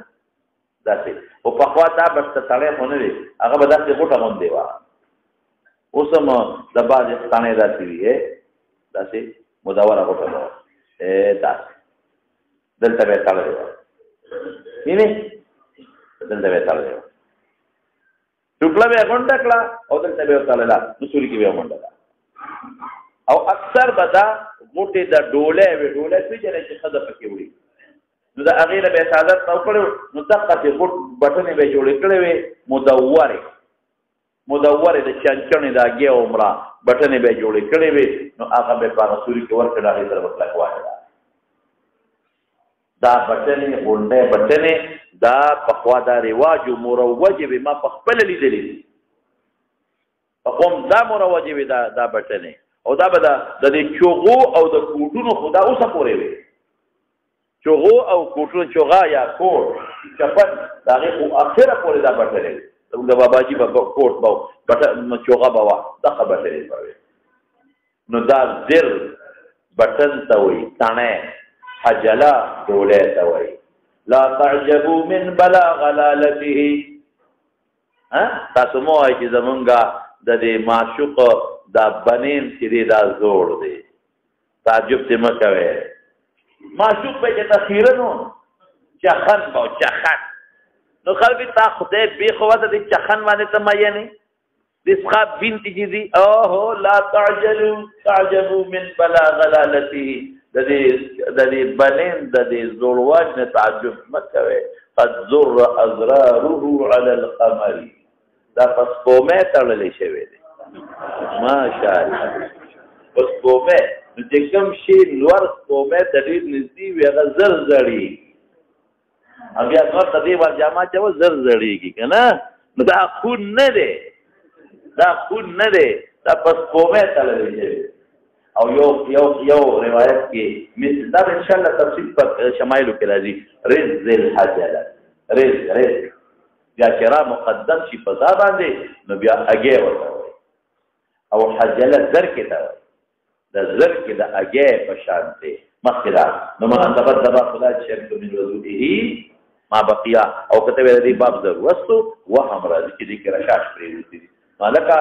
دا سی او پخوا دا بٹن تانے خونے دی اگا بدا سی خوٹا من دیوا اوسم د باز ستانه داسي وي داسي مداوره کوټه داسي دلته به تاله دی نه دلته به تاله دی ټوکلا به غونډه کړه او دلته به تاله لا نسوري کې به غونډه او اکثر بدا موټي د ډوله وی ډوله پیژنې چې خزه پکې وړي نو دا اغیره به سعادت نو کړو نو دغه چې ګټ بټنې به جوړې کړې وي مدوره د چنچنې د اگې عمره بټنې به جوړې کړې وي نو هغه به په رسولي کې ورکړه هغه سره مطلق وایي دا بټنې غونډه بټنې دا په خوا دا رواج مروج به ما په خپل لیدلې په کوم دا مروج به دا بټنې او دا به د دې چوغو او د کوټونو خدا اوسه پورې وي چوغو او کوټونو چوغا یا کوټ چپن دا غو اخره پورې دا بټنې د باباجي په کوټ باو بټن چوغا باوا دا خبره لري نو دا زر بټن ته وي تانه حجلا دوله ته وي لا تعجبوا من بلاغ غلالته ها تاسو مو چې زمونږه د دې معشوق دا بنین چې دی دا زوړ دی تعجب ته مه کوئ معشوق به چې تخیره نو چخن به چخن نو خلک تا خدای بېخوه د دې چخن باندې ته مایه نه د اسحاق بنت جزي اوهو لا تعجبوا من بلاغ غلالته د دې بنین د دې زوړواج نه تعجب مه کوئ قد ذر ازراره على القمر دا پس کومه تړلې شوی دی ماشاءالله پس کومه نو چې کوم شي لوړ کومه ته ډېر نږدې وي هغه زر زړېږي بیا نور ته دې ور جامه اچوه زر زړېږي که نه نو دا خون نه دی دا خون نه دی دا پس کومه تړلی شوی او یو روایت کې دا انشاءالله تفصیل په شمایلو کې راځي رز الحجله رز بیا چې را مقدم شي په ځا باندې نو بیا اګې ورته وایي او حجله زر کې ته وایي د زر کې د اګې په شان دی مخکې دا نو من تبدب خدا شرک من وضوئه ما بقیا او کته ویل دی باب ضرورت وهم راځي چې دې کې رشاش پرېږدي مالکه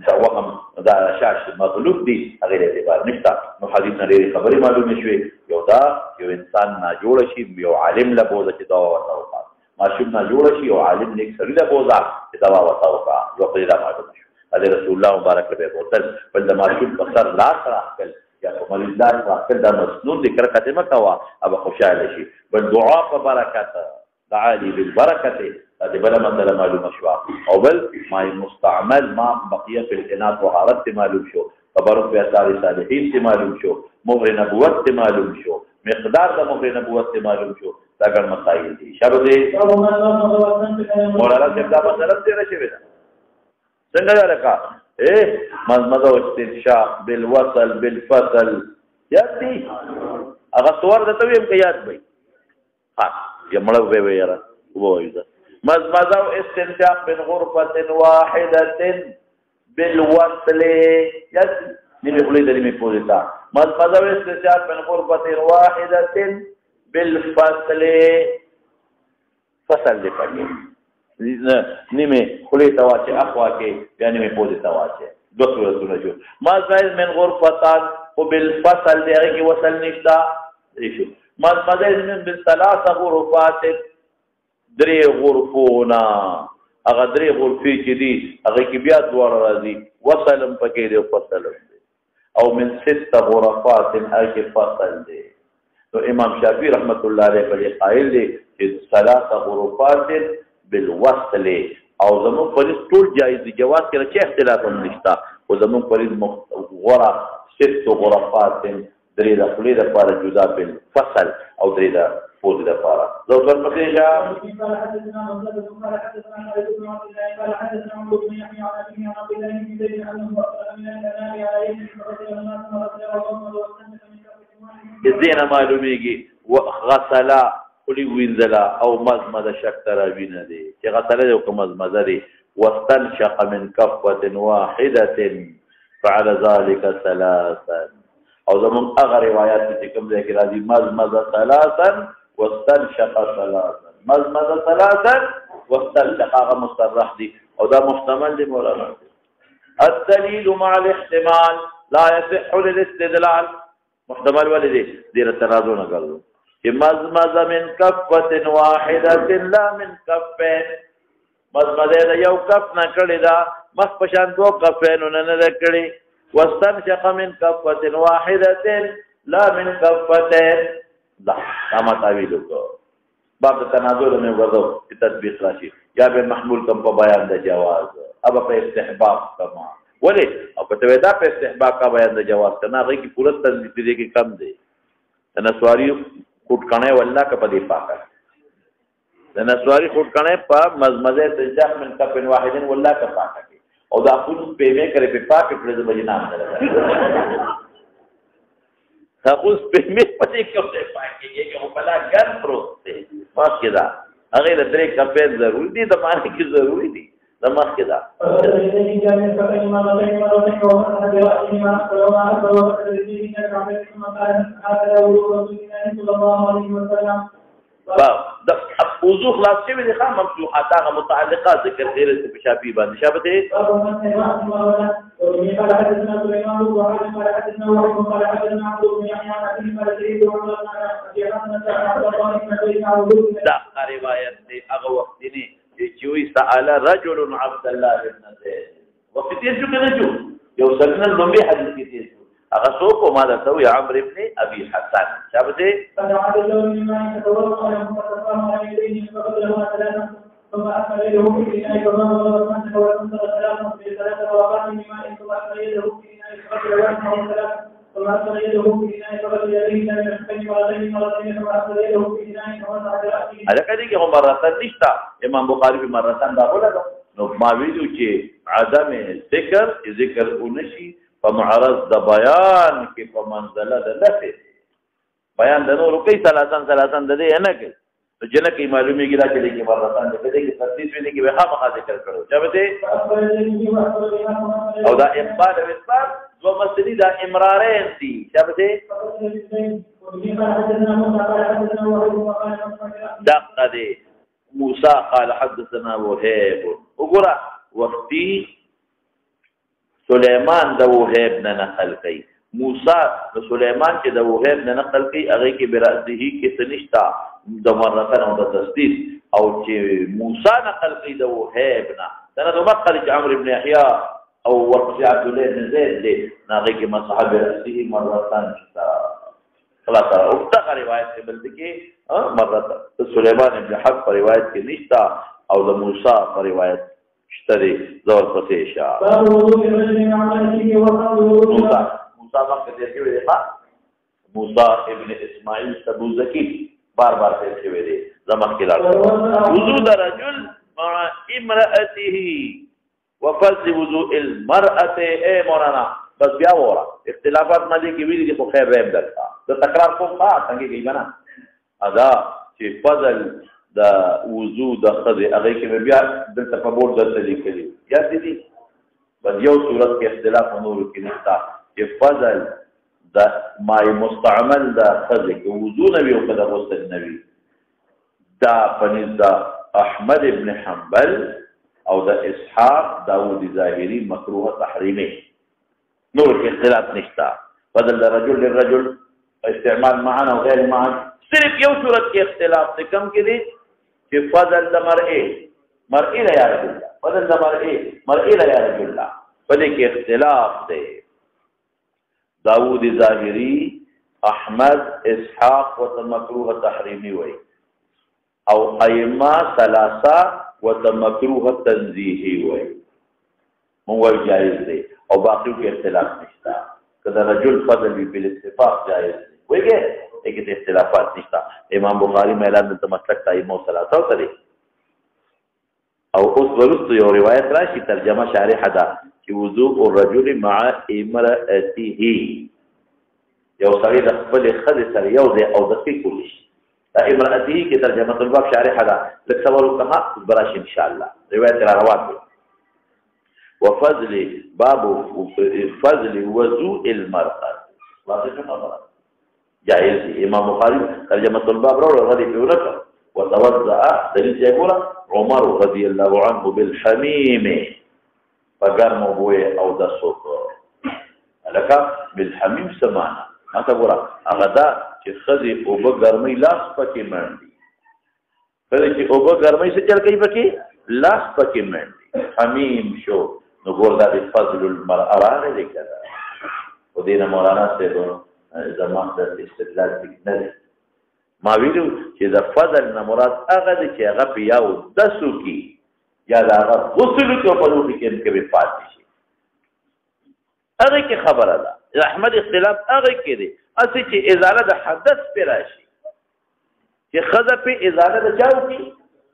دا وهم دا رشاش مطلوب دی هغې اعتبار نشته نو حدیث نه ډېرې خبرې معلومې شوې یو دا یو انسان ناجوړه شي یو عالم له بوزه چې دوا ورته وکړه ماشوم ناجوړه شي یو عالم نیک سړي له بوزه چې دوا ورته وکړه یو خپلې دا معلومه شو د رسول الله مبارک له به بوتل بل د ماشوم په سر لاس راخکل یا په مریض لاس راخکل دا مسنون دي کرکتې مه کوه هغه خوشحاله شي بل دعا په برکت دعالي بالبرکت دا د بله مسله معلومه شوه او بل ما مستعمل ما بقیه فی الاناث وحارت ته معلوم شو تبرک به اثار صالحین ته معلوم شو مهر نبوت ته معلوم شو مقدار د مهر نبوت ته معلوم شو دا ګڼ مسایل دي شروع دی مولانا صاحب دا مسله تېره شوې ده څنګه دا لکه مزمزه او استنشاق بالوصل بالفصل یاد دي هغه صور درته ویم که یاد وي ها یا مړه به وي یاره ووایو زه مزمزه او استنشاق من غرفة واحدة بالوصل یاد نیمې خولې د نیمې پوزې ته مزمزه او استنشاق من غرفة واحدة بالفصل فصل دی پکې نیمه خلی ته واچې اخوا کې بیا نیمه پوزې ته واچې دوه صورتونه شو مزمزه من غرفتان خو بالفصل دی هغې کې وصل نشته شو مزمزه من بالثلاث غرفات درې غرفونه هغه درې غرفې چې دي هغې کې بیا دواړه راځي وصل هم پکې دی او فصل هم دی او من 6 غرفات هغې کې فصل دی نو امام شافعي رحمت الله علیه په دې قایل دی چې 3 غرفات بالوصل او زمون پولیس ټول جایز دي جواز کې چې اختلاف هم نشته او زمون پولیس غره 6 غرفات درې د خولې دپاره جدا بالفصل او درې د پوزې دپاره زه اوس ورپسې دینه معلومیږي غسلا خلی وینځله او مزمزه شک ته راوینه دی چې غسله دی او که مزمزه دی واستنشق من کفة واحدة فعل ذلك 3 او زمون هغه روایات چې کوم ځای کې راځي مزمزه 3 واستنشق 3 مزمزه 3 واستنشق هغه مصرح دی او دا محتمل دی مولانا الدليل مع الاحتمال لا يصح للاستدلال محتمل ولې دی ډېره ترازو نه ګرځو چې مزمزه من کفة واحدة لا من کفین مزمزه د یو کف نه کړې ده مخ په شان 2 کفینو نه ده کړې واستنشق من کفة واحدة لا من کفتین دا ما تعویل وکړو باب د تناظر مې وګورو چې تطبیق راشي یا به محمول کم په بیان د جواز اب په استحباب کما ولې او په توګه دا په استحباب کا بیان د جواز کنه هغه کی پوره تنظیم دي کې کم دی نسواری خود کڼې والله که په دې پاکه د نسواری خود کڼې په مزمزه استنشاق من کفن واحدن والله که پاکه کې او دا خود پیمې کرے په پاکه کړې د بجې نام نه دا خود پیمې په دې کې پاکه کې چې په لا ګر پروت دی پاکه دا هغه د درې کپې ضروري دي د معنی کې ضروري دي د مخ کې دا وضو خلاص شوی دی خام مفتوحات هغه متعلقات ذکر غیر په شافعي باندې شابته قال حدثنا سليمان وقال حدثنا وحيد قال حدثنا عبد بن يحيى عن ابي دا روایت دی هغه وخت دی چې وی سأل رجل عبد الله بن زيد وفي دې شو کنه جو یو څنګه لومبي حدیث کې دی هغه څوک ما ده تو عمرو ابن ابي حسن شابته ثم أكمل يده في الإناء كما وضرب منه وأنزل ثلاثا في ثلاثة وقات من ماء ثم أكمل يده في الإناء فغسل وجهه ثلاثا ثم أكمل يده في الإناء فغسل يديه من الكفين مرتين ثم أكمل يده في الإناء فمسح برأسه. هذا كذا كي هم مرتين نشتا إمام بخاري في مرتين داخله نو ما ویلو چې عدم ذکر ونشي په معرض د بیان کې په منزله د لفظ بیان د نور کوي ثلاثن د دې نه کوي جنہ کی معلومی کی راځي کې مرتان دې کې تفصیل ویلي کې وها مخا ذکر کړو چې بده او دا اقبال او اثبات دو مسلې دا امرارین دي چې بده دقه موسی قال حدثنا وهيب وګرا وختي سليمان د وهيب نه نقل کوي موسی د سليمان چې د وهيب نه نقل کوي هغه کې برأسه کې سنشتا د مرتين او د تسديد او چې موسی نقل کوي د وهيب نه دا د مخرج عمرو بن يحيى او وقت عبد الله بن زيد دي هغه کې مصحاب رأسه مرتين خلاص او دا روایت کې بل دي کې مرتين سليمان بن حرب روایت کې نشتا او د موسی روایت شته زور پسې شاه موسی وقت دې کې ویل موسی ابن اسماعیل تبوزکی بار ته شوی دی زمخ کې لاړ وضو رجل مع امراته وفضل وضوء المرأه اي مولانا بس بیا وره اختلافات ما دي کې ویلي دي خو خیر رحم درته د تکرار کوم څنګه کې بنا ادا چې فضل د وضو د خدای هغه کې بیا د تفبور درته لیکلي یا دي بس یو صورت کې اختلاف نور کې نشته چې فضل دا مای مستعمل دا خزه کې وضو نبی او کده غسل نبی دا پنځ دا احمد ابن حنبل او دا اسحاق داوود ظاهری مکروه تحریمی نور کې اختلاف نشتا بدل رجل للرجل استعمال معنا او غیر معنا صرف یو صورت کې اختلاف څه کم کې دي چې فضل د مرئه لا یا رجل فضل د مرئه لا یا رجل په دې کې اختلاف دی داود ظاهری احمد اسحاق وتمکروه تحریمی وی او ائمه ثلاثه وتمکروه تنزیهی وی مو جایز دی او باقی کې اختلاف نشته کله رجل فضل بل اتفاق جایز دی ویګه دغه اختلافات نشته امام بخاری اعلان د مسلک ائمه ثلاثه ترې او اوس ورته یو روایت راشي ترجمه شارح ده وضوء الرجل مع امرأته یو سړی د خپل خځې سره یو ځای او د کولی شي دا امرأته کې ترجمه الباب شارح ده لکه سوال کما براش ان شاء الله روایت را روانه وفضل باب فضل وضوء المرأة واضح نه جائز امام بخاری ترجمه الباب راو غدي په ولکه وتوضأ دلیل یې عمر رضی الله عنه بالحمیم فګرم بوې او د سوق لکه بالحمیم سمانا ماته ګوره هغه دا چې خزي او به ګرمي لاس پکې منډي کله چې او به ګرمي څه چل کوي پکې لاس پکې منډي حمیم شو نو ګور دا د فضل المرأه راغلی دی کړه او دینه مولانا صاحب زموږ د استدلال نه ما ویلو چې د فضل نه مراد هغه دی چې هغه په یو دسو کې یا دا غسل کې په لوټ کې به پاتې شي هغه کې خبره ده احمد اختلاف هغه کې دی اصلي چې ازاله د حدث پر راشي چې خذ په ازاله د چاو کې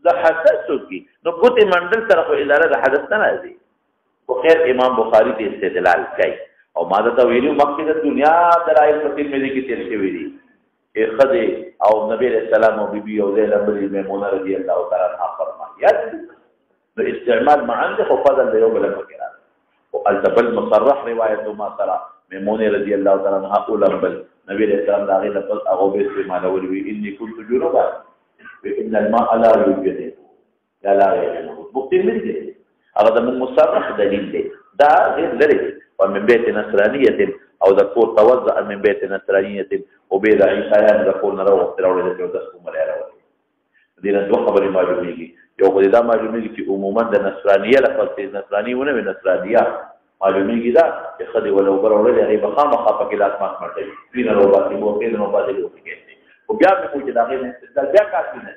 د حدث کې نو کوته منډل سره په ازاله د حدث نه راځي خو خیر امام بخاری دې استدلال کوي او ما دا ویلو مکه د دنیا درایل په تیر مې کې تیر شوی دی چې خذ او نبی رسول الله او بیبي او زینب بنت میمونه رضی الله تعالی عنها فرمایي نو استعمال معند خو فضل دی یو بل فکر او التبل مصرح روایت ما ترى میمونه رضی الله تعالی عنها اولم بل نبی رسول الله داغه لفظ هغه به استعمال ولوي اني كنت جنبا ان الماء لا يوجد لا يوجد ممكن من دي هذا من مصرح دليل دي دا غير لري ومن بيت نصرانية او ذكور توزع من بيت نصرانية وبيد عيسایان ذكور نرو اختراو لدي ودسكو مليارا دينا دو خبري معلوميگي یو خو دا معلومیږي چې عموما د نصرانیه لپاره چې نصرانی ونه وي نصرانیه معلومیږي دا چې خدي ولو برولې هغه بخامخه پکې لاس مات مړتي وینه روباتي مو کې نو باندې وکړي او بیا په موږ دا غي استدلال بیا کافي نه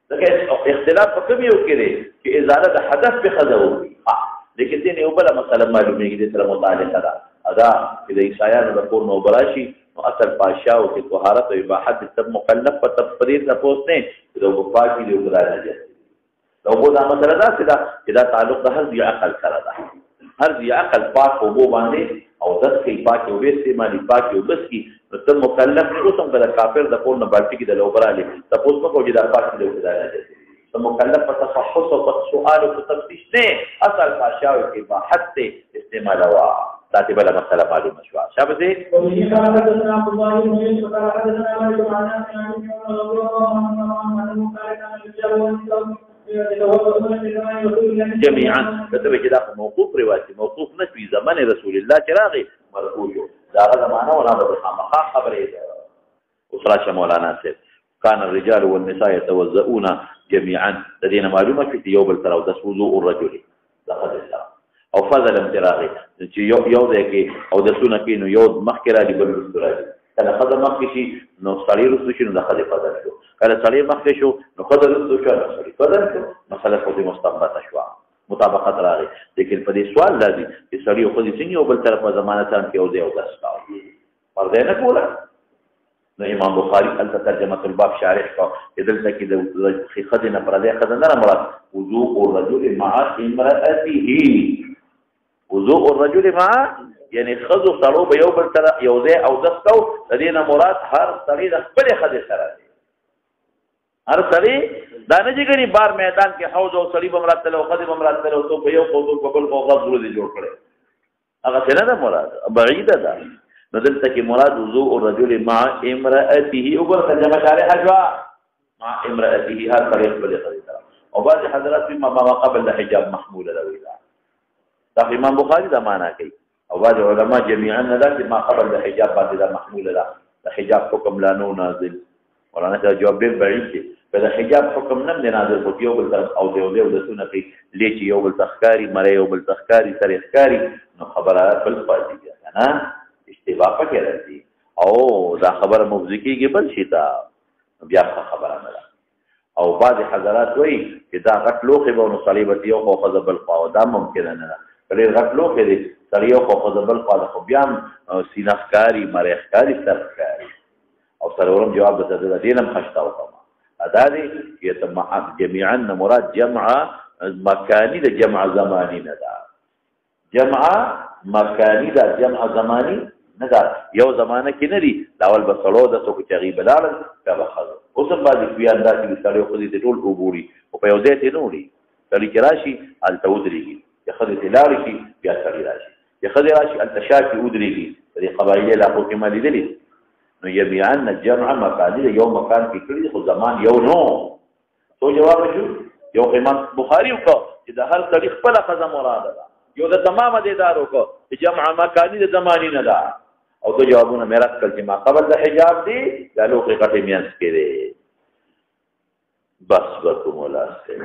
ځکه اختلاف په کوم یو کې دی چې ازاله د حدث به خذو لیکن دې یو بل مسله معلومیږي د سره متعلقه ده ادا چې د عیسایانو د کور نو براشي نو اصل پاشا او کې طهارت او اباحت سب مکلف په تفسیر نه پوښتنه د وفاقي دی وګړه نه لو کو دا مسله دا چې دا تعلق د هر ذی عقل سره ده هر ذی عقل پاک او بو باندې او دس کې پاک او وې استعمالي پاک او بس کې نو ته مکلف نه اوسم د کافر د کول نه باندې کې د لوبراله تاسو په کوجه دا پاک دی وکړه ته مکلف په تفحص او په سوال او په تفتیش نه اصل فاشا او کې بحث استعمال وا ذاتي بلا مسألة معلومة شوية شابه زي جميعا كتب كده موقوف رواتي موقوف نشوي زمان رسول الله شراغي مرفوع دا زمانه ولا بخامخا خبره وصلاة مولانا سيد كان الرجال والنساء يتوزؤون جميعا لدينا معلومة في يوم التراو تسوزوء الرجل لقد السلام او فضل امتراغي چې یو دی کې او د سونه کې نو یو مخکې را دي بل رسول راځي کله خدای مخکې شي نو سړی رسول شي نو د خدای فضل شو کله سړی مخکې شو نو خدای رسول شو نو سړی فضل شو مسله خو دې مستنبطه شو مطابقت راغی لیکن په دې سوال لازم چې سړی خو دې څنګه بل طرف زمانه تام کې او دی او داس کاوه مرده نه کوله نو امام بخاری البته ترجمه الباب شارح کو دلته کې د خدای نه پردې خدای نه مراد وضوء الرجل مع امراته وضوء الرجل مع یعنی خذو سړو به یو بل سره یو ځای او دستو د دې نه مراد هر سړی د خپل خدای سره دی هر سړی دا نه چې ګني بار میدان کې حوض او سړی بمرات ته او خدای بمرات ته او تو په یو قوضو په بل قوضو ضروري جوړ کړي هغه څنګه ده مراد بعیده ده نو دلته کې مراد وضوء الرجل مع امراته او بل ترجمه شارح اجوا مع امراته هر سړی خپل خدای سره او بعض حضرات ما قبل الحجاب محموله ده دا امام بخاری دا معنا کوي او بعض علما جميعا دا چې ما قبل د حجاب باندې دا محموله ده د حجاب حکم لا نو نازل مولانا دا جواب ډیر بعید دی په د حجاب حکم نه نازل خو یو بل طرف او دی د سونه کوي لیچ یو بل تخکاری مړ یو بل تخکاری سره ښکاری نو خبره بل پاتې ده نه اشتباه پکې راځي او دا خبره مفزکیږي بل شي تا بیا خبره نه او بعض حضرات وایي چې دا غټ لوخي به نو صلیبت یو خو خذ بل قاو دا ممکن نه ده کله غټ لوخي دي سړیو خو خذ بل قاو خو بیا سینافکاری مریخکاری سرکاری او سرورم جواب ده د دینم خشتا او کما ادا دي چې جميعا مراد جمع مکانی ده جمع زمانی نه ده جمع مکانی ده جمع زمانی نه ده یو زمانه کې نه دي لاول بسلو د څوک چغي بلال کا بخذ اوس باندې بیا اندازې سړیو خو دې ټول وګوري او په یو ځای ته نوري سړی کې راشي ال تودريږي ياخذ تلاري بیا سړی راشي ياخذ راشي ال تشاكي ودريږي دې قبایل لا خو کې مالي دي نو يبيعن الجمع مقادير یو مکان کې کړی خو زمان یو نو تو جواب شو یو امام بخاری کو چې د هر سړي خپل خزه مراده ده یو د تمام دې دارو کو چې جمع مکانی د زمانی نه ده او دو جوابونه میرا کل چې ما قبل د حجاب دی د لوخي قطعی میانس کې دی بس بکو مولا سے